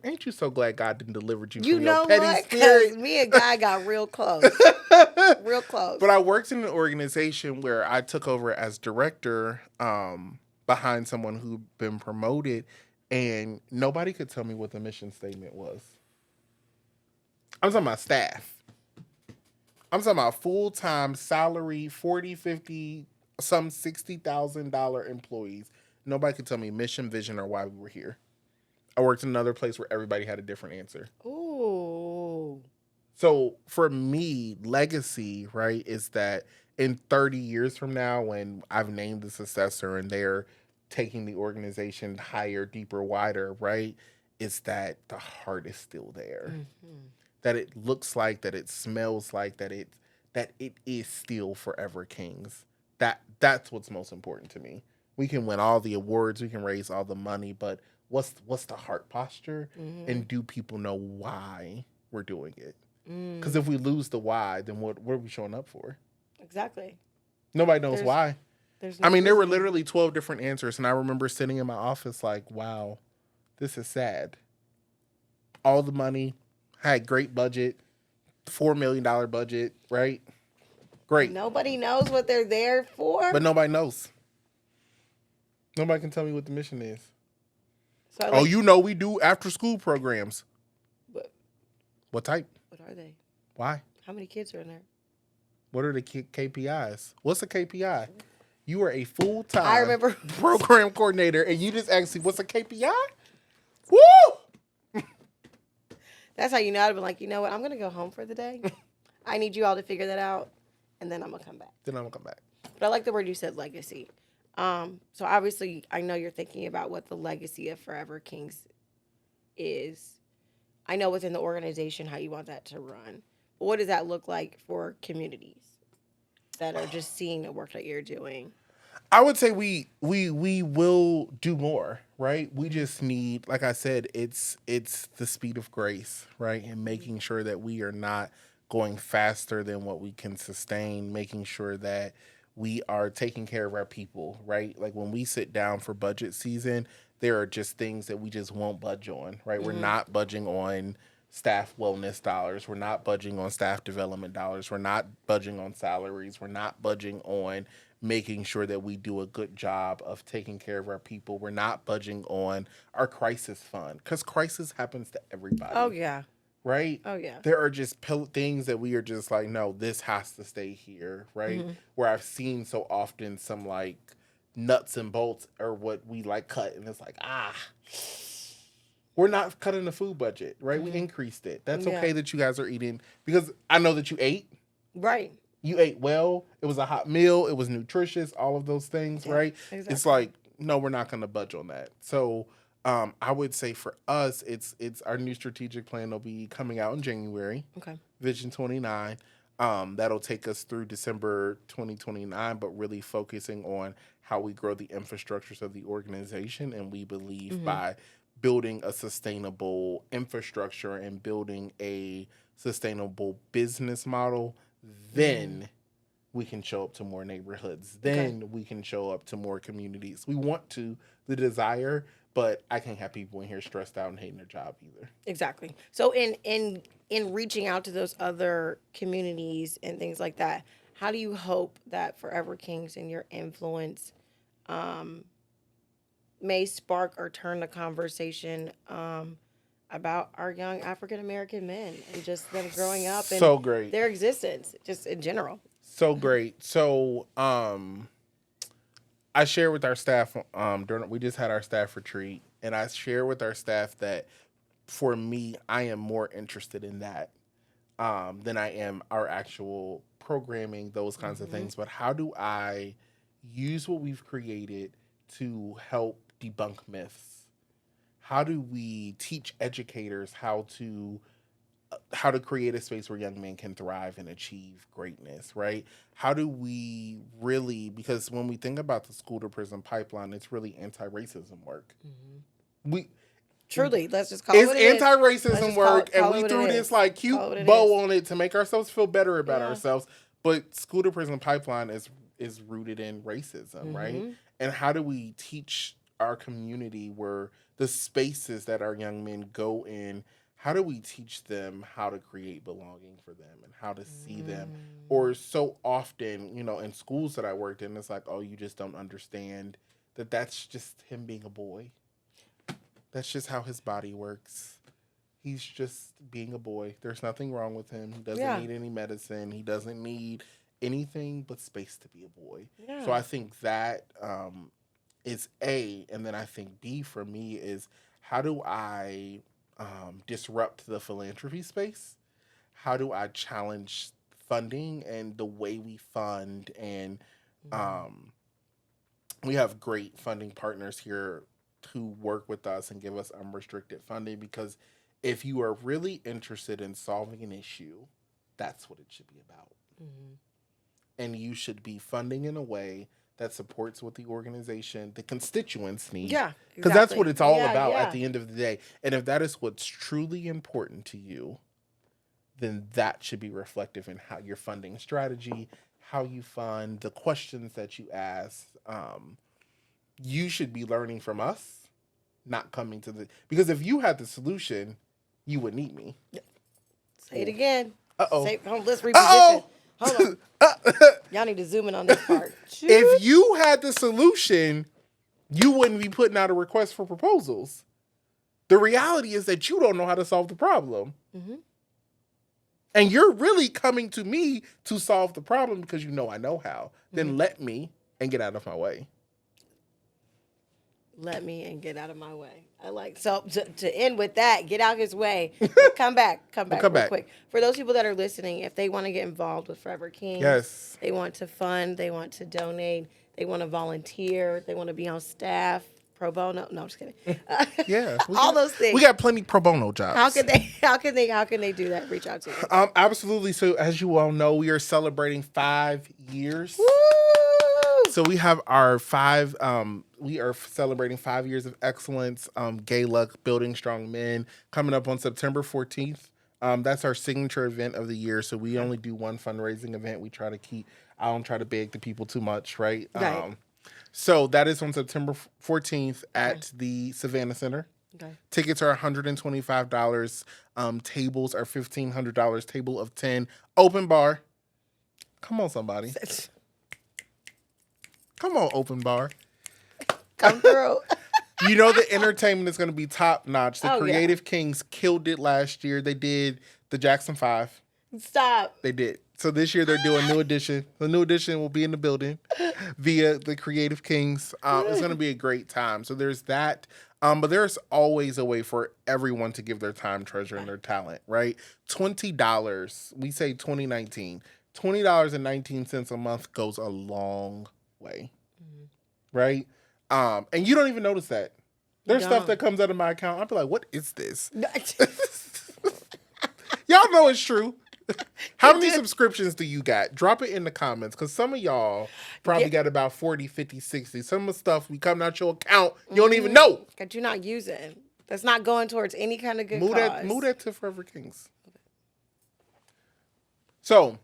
Ain't you so glad God didn't deliver you You from know your petty what? Because spirit? me and Guy got real close. Real close. But I worked in an organization where I took over as director behind someone who'd been promoted, and nobody could tell me what the mission statement was. I'm talking about staff. I'm talking about full-time salary, 40, 50, some $60,000 employees. Nobody could tell me mission, vision, or why we were here. I worked in another place where everybody had a different answer. Ooh. So for me, legacy, right, is that in 30 years from now, when I've named the successor and they're taking the organization higher, deeper, wider, right, is that the heart is still there. Mm-hmm. That it looks like, that it smells like, that it is still Forever Kings. That's what's most important to me. We can win all the awards, we can raise all the money, but what's the heart posture, Mm-hmm. and do people know why we're doing it? Mm. Because if we lose the why, then what are we showing up for? Exactly. Nobody knows There's- why. There's no I mean, there were reason. literally 12 different answers, and I remember sitting in my office like, wow, this is sad. All the money, had great budget, $4 million budget, right? Great. Nobody knows what they're there for. But nobody knows. Nobody can tell me what the mission is. So I Oh, like, you know we do after school programs. What? What type? What are they? Why? How many kids are in there? What are the KPIs? What's a KPI? You are a full-time I remember program coordinator, and you just asked me, what's a KPI? Woo! that's how you know. I'd be like, you know what? I'm gonna go home for the day. I need you all to figure that out, and then I'm gonna come back. Then I'm going to come back. But I like the word you said, legacy. So obviously, I know you're thinking about what the legacy of Forever Kings is. I know within the organization how you want that to run. But what does that look like for communities that are just seeing the work that you're doing? I would say we will do more, right? We just need, like I said, it's the speed of grace, right? And making sure that we are not going faster than what we can sustain, making sure that we are taking care of our people, right? Like when we sit down for budget season, there are just things that we just won't budge on, right? We're not budging on staff wellness dollars. We're not budging on staff development dollars. We're not budging on salaries. We're not budging on making sure that we do a good job of taking care of our people. We're not budging on our crisis fund because crisis happens to everybody. Oh yeah. Right? Oh yeah. There are just things that we are just like, no, this has to stay here, right? Where I've seen so often some like nuts and bolts or what we like cut, and it's like, we're not cutting the food budget, right? We increased it. That's Yeah. okay that you guys are eating because I know that you ate. Right. You ate well. It was a hot meal. It was nutritious. All of those things, right? Exactly. It's like, no, we're not going to budge on that. So I would say for us, it's our new strategic plan will be coming out in January. Okay. Vision 29. That'll take us through December 2029, but really focusing on how we grow the infrastructures of the organization. And we believe by building a sustainable infrastructure and building a sustainable business model, then we can show up to more neighborhoods. Then we can show up to more communities. We want to, the desire, but I can't have people in here stressed out and hating their job either. Exactly. So in reaching out to those other communities and things like that, how do you hope that Forever Kings and your influence may spark or turn the conversation about our young African American men and just them growing up and So great. their existence, just in general? So great. So I share with our staff we just had our staff retreat, and I share with our staff that for me, I am more interested in that than I am our actual programming, those kinds of things. But how do I use what we've created to help debunk myths? How do we teach educators how to create a space where young men can thrive and achieve greatness, right? How do we really, because when we think about the school to prison pipeline, it's really anti-racism work. We Truly, let's just call it It's what it is. Let's anti-racism just work, call and it we what it threw is. this like Call it what cute it bow is. on it to make ourselves feel better about Yeah. ourselves. But school to prison pipeline is rooted in racism, right? And how do we teach our community where the spaces that our young men go in, how do we teach them how to create belonging for them and how to see them? Or so often, in schools that I worked in, it's like, oh, you just don't understand that that's just him being a boy. That's just how his body works. He's just being a boy. There's nothing wrong with him. He doesn't need any medicine. He doesn't need anything but space to be a boy. Yeah. So I think that is A. And then I think B for me is, how do I disrupt the philanthropy space? How do I challenge funding and the way we fund? And we have great funding partners here who work with us and give us unrestricted funding, because if you are really interested in solving an issue, that's what it should be about. And you should be funding in a way that supports what the organization, the constituents need. Yeah, Because that's exactly. what it's all Yeah, about yeah. at the end of the day. And if that is what's truly important to you, then that should be reflective in how your funding strategy, how you fund, the questions that you ask. You should be learning from us, not coming to the... Because if you had the solution, you would need me. Say it again. Uh-oh. Let's reposition. Uh-oh. Hold on. Y'all need to zoom in on this part. If you had the solution, you wouldn't be putting out a request for proposals. The reality is that you don't know how to solve the problem. And you're really coming to me to solve the problem because you know I know how. Then let me and get out of my way. Let me and get out of my way. I like, so to end with that, get out his way. Come back real quick. For those people that are listening, if they want to get involved with Forever Kings, Yes. they want to fund, they want to donate, they want to volunteer, they want to be on staff, pro bono. No, I'm just kidding. Yeah. Those things. We got plenty pro bono jobs. How can they do that? Reach out to you. Absolutely. So as you all know, we are celebrating 5 years. Woo! So we have our we are celebrating 5 years of excellence, Gay Luck, Building Strong Men, coming up on September 14th. That's our signature event of the year. So we only do one fundraising event. I don't try to beg the people too much, right? Right. So that is on September 14th at the Savannah Center. Okay. Tickets are $125. Tables are $1,500. Table of 10. Open bar. Come on, somebody. Come on, open bar. Come through. You know the entertainment is going to be top notch. The Oh, Creative Kings killed it last year. They did the Jackson 5. Stop. They did. So this year they're doing New Edition. The New Edition will be in the building via the Creative Kings. It's going to be a great time. So there's that. But there's always a way for everyone to give their time, treasure, and their talent, right? $20. We say 2019. $20.19 a month goes a long way, right? And you don't even notice that. There's stuff that comes out of my account. I'll be like, what is this? Y'all know it's true. How many subscriptions do you got? Drop it in the comments, because some of y'all probably got about 40, 50, 60. Some of the stuff we coming out your account, you don't even know. That you're not using. That's not going towards any kind of good cause. Move that to Forever Kings. So,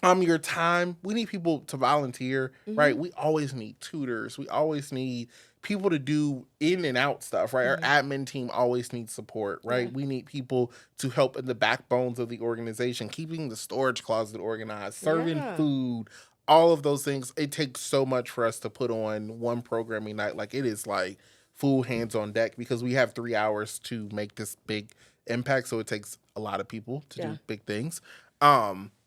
your time, we need people to volunteer, right? We always need tutors. We always need people to do in and out stuff, right? Our admin team always needs support, right? We need people to help in the backbones of the organization, keeping the storage closet organized, serving food, all of those things. It takes so much for us to put on one programming night. Like, it is like full hands on deck, because we have 3 hours to make this big impact. So it takes a lot of people to do big things.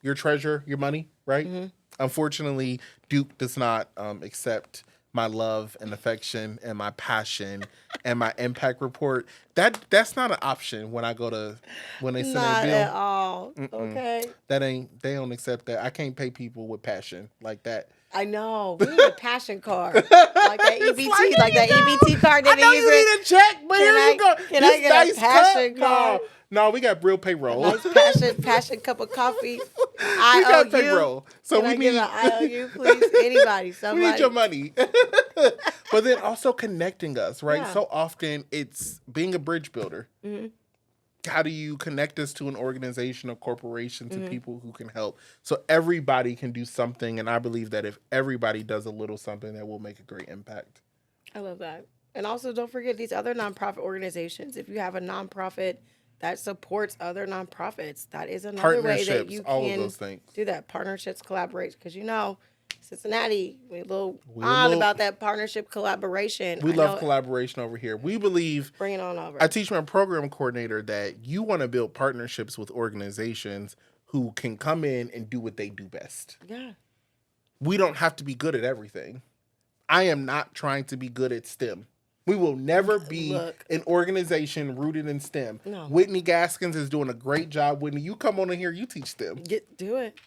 Your treasure, your money, right? Unfortunately, Duke does not accept my love and affection and my passion and my impact report, that's not an option when they send their Not bill. at all. Mm-mm. Okay. They don't accept that. I can't pay people with passion like that. I know. We need a passion card. Like that EBT, like that EBT card that I they know use. you need a check, but here you go. Can I get a passion card? No, we got real payroll. A nice passion cup of coffee. We got payroll. So Can we I give need an IOU, please? Anybody, somebody. we need your money. But then also connecting us, right? Yeah. So often it's being a bridge builder. Mm-hmm. How do you connect us to an organization, a corporation, to people who can help? So everybody can do something. And I believe that if everybody does a little something, that will make a great impact. I love that. And also don't forget these other nonprofit organizations. If you have a nonprofit that supports other nonprofits, that is another way that you all of can those things. do that. Partnerships, collaborations. Because Cincinnati, we're a little about that partnership collaboration. We love collaboration over here. We believe, bring it on over. I teach my program coordinator that you want to build partnerships with organizations who can come in and do what they do best. Yeah. We don't have to be good at everything. I am not trying to be good at STEM. We will never be an organization rooted in STEM. No. Whitney Gaskins is doing a great job. Whitney, you come on in here, you teach STEM. Do it.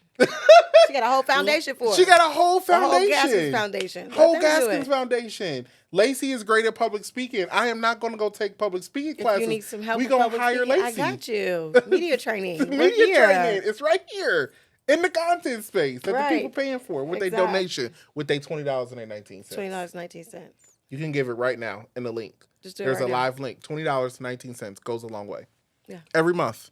She got a whole foundation for it. She got a whole foundation. Whole Gaskins Foundation. Whole Gaskins Foundation. Lacey is great at public speaking. I am not going to go take public speaking classes. If you need some help we going to hire speaking, Lacey. I got you. Media training. Media training. It's right here. In the content space that the people paying for with their donation, with their $20.19. $20.19. You can give it right now in the link. Just do There's it a live link. $20.19 goes a long way. Yeah. Every month.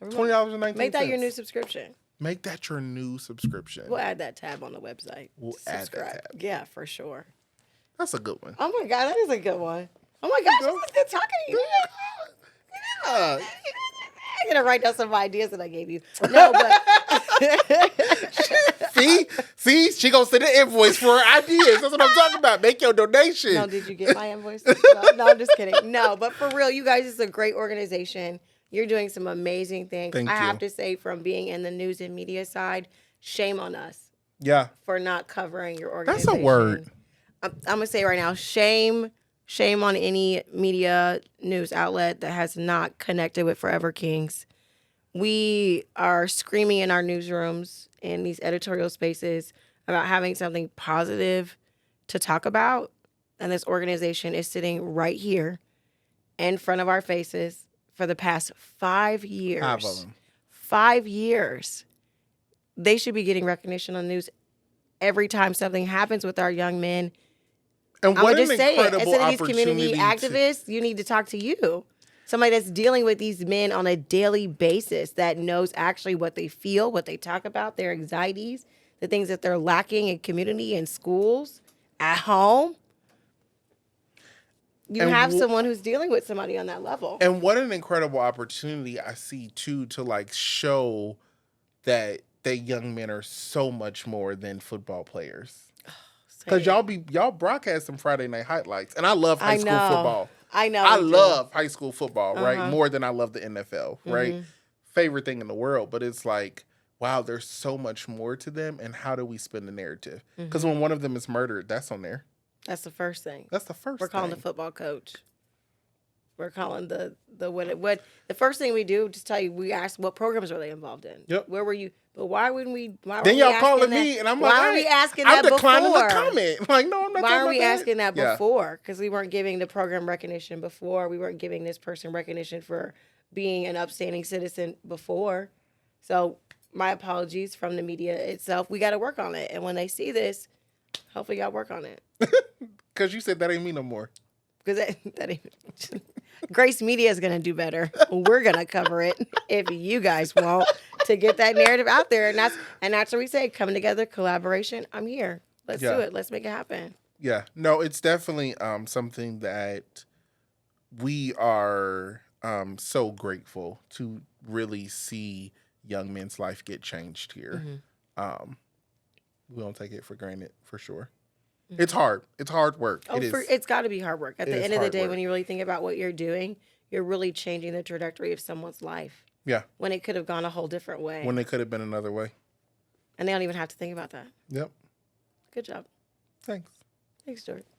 $20.19. Make that your new subscription. Make that your new subscription. We'll add that tab on the website. We'll add that tab. Yeah, for sure. That's a good one. Oh my God, that is a good one. Oh my gosh, I'm still talking to you. Yeah. I'm gonna write down some ideas that I gave you. No, but see, she gonna send an invoice for her ideas. That's what I'm talking about. Make your donation. No, did you get my invoice? No, I'm just kidding. No, but for real, you guys, it's a great organization. You're doing some amazing things. Thank you. I have to say, from being in the news and media side, shame on us. Yeah. For not covering your organization. That's a word. I'm gonna say right now, shame on any media news outlet that has not connected with Forever Kings. We are screaming in our newsrooms, in these editorial spaces, about having something positive to talk about. And this organization is sitting right here in front of our faces for the past 5 years. 5 of them. 5 years. They should be getting recognition on the news every time something happens with our young men. And I'm what gonna an just say it. incredible Instead of these community opportunity activists, you need to talk to you. Somebody that's dealing with these men on a daily basis, that knows actually what they feel, what they talk about, their anxieties, the things that they're lacking in community and schools, at home. You have someone who's dealing with somebody on that level. And what an incredible opportunity I see too, to like show that young men are so much more than football players. Because y'all broadcast some Friday night highlights, and I love high school football. I know. I love high school football, right? More than I love the NFL, right? Favorite thing in the world, but it's like, wow, there's so much more to them, and how do we spin the narrative? Because when one of them is murdered, that's on there. That's the first thing. That's the first. We're calling the football coach. We're calling the what the first thing we do, just tell you, we ask what programs were they involved in? Yep. Where were you? But why wouldn't we? Why then y'all calling me, and I'm like, why are we asking that I'm declining before? the comment. Like, no, I'm not. Why are we asking that before? Because we weren't giving the program recognition before. We weren't giving this person recognition for being an upstanding citizen before. So my apologies from the media itself. We got to work on it. And when they see this, hopefully y'all work on it. Because you said that ain't me no more. Because that ain't. Grace Media is going to do better. We're going to cover it if you guys won't, to get that narrative out there. And that's what we say, coming together, collaboration. I'm here. Let's do it. Let's make it happen. Yeah. No, it's definitely something that we are so grateful to really see young men's life get changed here. We don't take it for granted, for sure. It's hard. It's hard work. It's got to be hard work. At the end of the day, when you really think about what you're doing, you're really changing the trajectory of someone's life. Yeah. When it could have gone a whole different way. When it could have been another way. And they don't even have to think about that. Yep. Good job. Thanks. Thanks, Jordan.